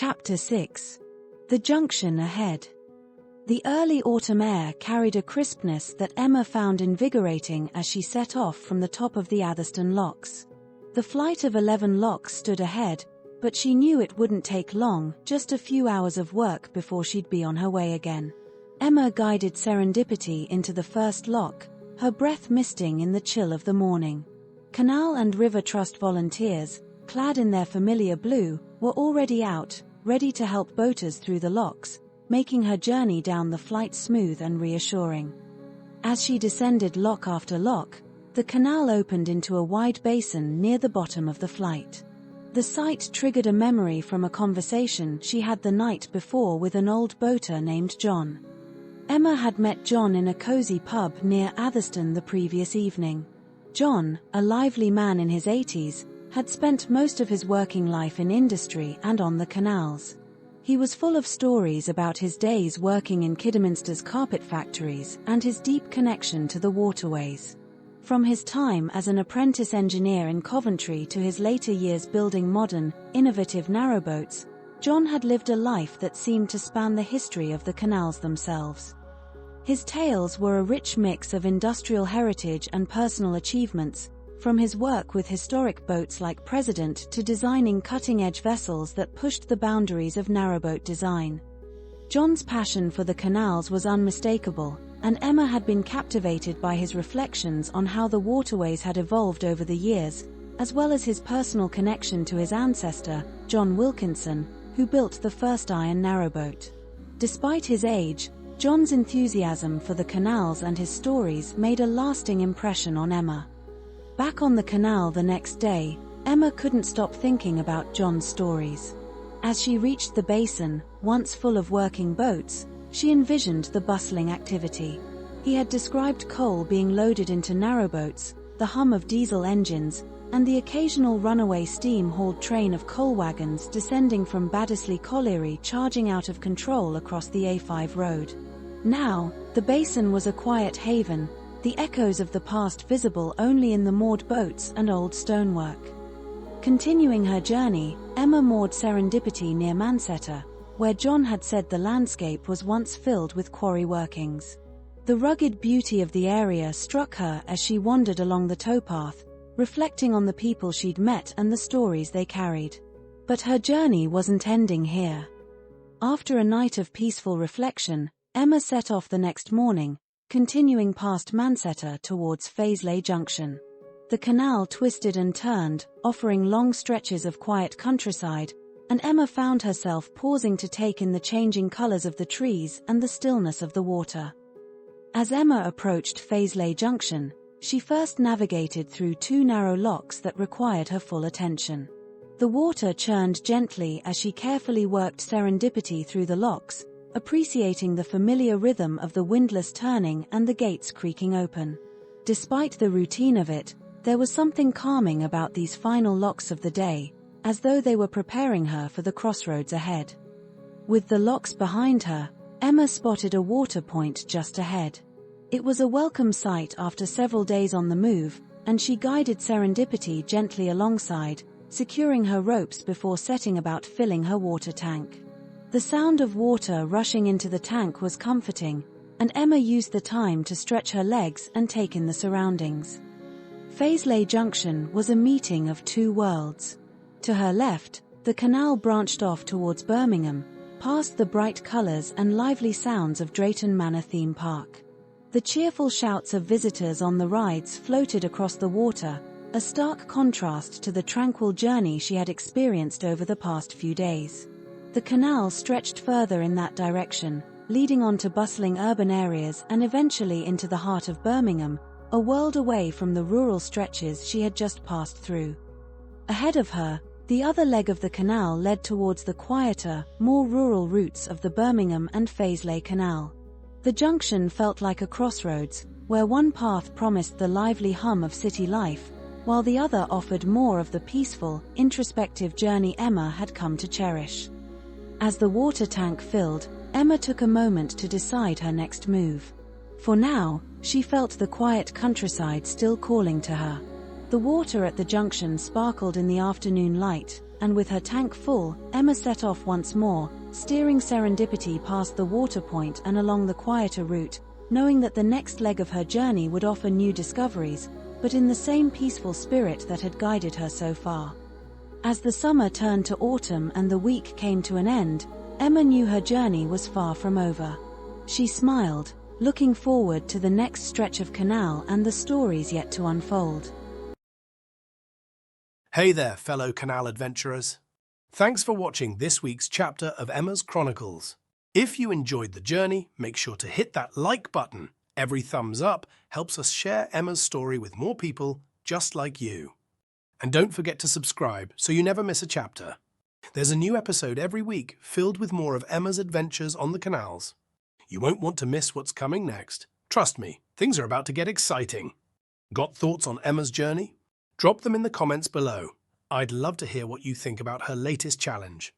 Chapter 6. The junction ahead. The early autumn air carried a crispness that Emma found invigorating as she set off from the top of the Atherstone Locks. The flight of 11 locks stood ahead, but she knew it wouldn't take long, just a few hours of work before she'd be on her way again. Emma guided Serendipity into the first lock, her breath misting in the chill of the morning. Canal and River Trust volunteers, clad in their familiar blue, were already out, ready to help boaters through the locks, making her journey down the flight smooth and reassuring. As she descended lock after lock, the canal opened into a wide basin near the bottom of the flight. The sight triggered a memory from a conversation she had the night before with an old boater named John. Emma had met John in a cozy pub near Atherstone the previous evening. John, a lively man in his 80s, had spent most of his working life in industry and on the canals. He was full of stories about his days working in Kidderminster's carpet factories and his deep connection to the waterways. From his time as an apprentice engineer in Coventry to his later years building modern, innovative narrowboats, John had lived a life that seemed to span the history of the canals themselves. His tales were a rich mix of industrial heritage and personal achievements, from his work with historic boats like President to designing cutting-edge vessels that pushed the boundaries of narrowboat design. John's passion for the canals was unmistakable, and Emma had been captivated by his reflections on how the waterways had evolved over the years, as well as his personal connection to his ancestor, John Wilkinson, who built the first iron narrowboat. Despite his age, John's enthusiasm for the canals and his stories made a lasting impression on Emma. Back on the canal the next day, Emma couldn't stop thinking about John's stories. As she reached the basin, once full of working boats, she envisioned the bustling activity. He had described coal being loaded into narrowboats, the hum of diesel engines, and the occasional runaway steam-hauled train of coal wagons descending from Baddesley Colliery charging out of control across the A5 road. Now, the basin was a quiet haven, the echoes of the past visible only in the moored boats and old stonework. Continuing her journey, Emma moored Serendipity near Manchester, where John had said the landscape was once filled with quarry workings. The rugged beauty of the area struck her as she wandered along the towpath, reflecting on the people she'd met and the stories they carried. But her journey wasn't ending here. After a night of peaceful reflection, Emma set off the next morning, continuing past Manchester towards Fazeley Junction. The canal twisted and turned, offering long stretches of quiet countryside, and Emma found herself pausing to take in the changing colors of the trees and the stillness of the water. As Emma approached Fazeley Junction, she first navigated through 2 narrow locks that required her full attention. The water churned gently as she carefully worked Serendipity through the locks, appreciating the familiar rhythm of the windlass turning and the gates creaking open. Despite the routine of it, there was something calming about these final locks of the day, as though they were preparing her for the crossroads ahead. With the locks behind her, Emma spotted a water point just ahead. It was a welcome sight after several days on the move, and she guided Serendipity gently alongside, securing her ropes before setting about filling her water tank. The sound of water rushing into the tank was comforting, and Emma used the time to stretch her legs and take in the surroundings. Fazeley Junction was a meeting of 2 worlds. To her left, the canal branched off towards Birmingham, past the bright colours and lively sounds of Drayton Manor theme park. The cheerful shouts of visitors on the rides floated across the water, a stark contrast to the tranquil journey she had experienced over the past few days. The canal stretched further in that direction, leading on to bustling urban areas and eventually into the heart of Birmingham, a world away from the rural stretches she had just passed through. Ahead of her, the other leg of the canal led towards the quieter, more rural routes of the Birmingham and Fazeley Canal. The junction felt like a crossroads, where one path promised the lively hum of city life, while the other offered more of the peaceful, introspective journey Emma had come to cherish. As the water tank filled, Emma took a moment to decide her next move. For now, she felt the quiet countryside still calling to her. The water at the junction sparkled in the afternoon light, and with her tank full, Emma set off once more, steering serendipity past the water point and along the quieter route, knowing that the next leg of her journey would offer new discoveries, but in the same peaceful spirit that had guided her so far. As the summer turned to autumn and the week came to an end, Emma knew her journey was far from over. She smiled, looking forward to the next stretch of canal and the stories yet to unfold. Hey there, fellow canal adventurers. Thanks for watching this week's chapter of Emma's Chronicles. If you enjoyed the journey, make sure to hit that like button. Every thumbs up helps us share Emma's story with more people just like you. And don't forget to subscribe so you never miss a chapter. There's a new episode every week filled with more of Emma's adventures on the canals. You won't want to miss what's coming next. Trust me, things are about to get exciting. Got thoughts on Emma's journey? Drop them in the comments below. I'd love to hear what you think about her latest challenge.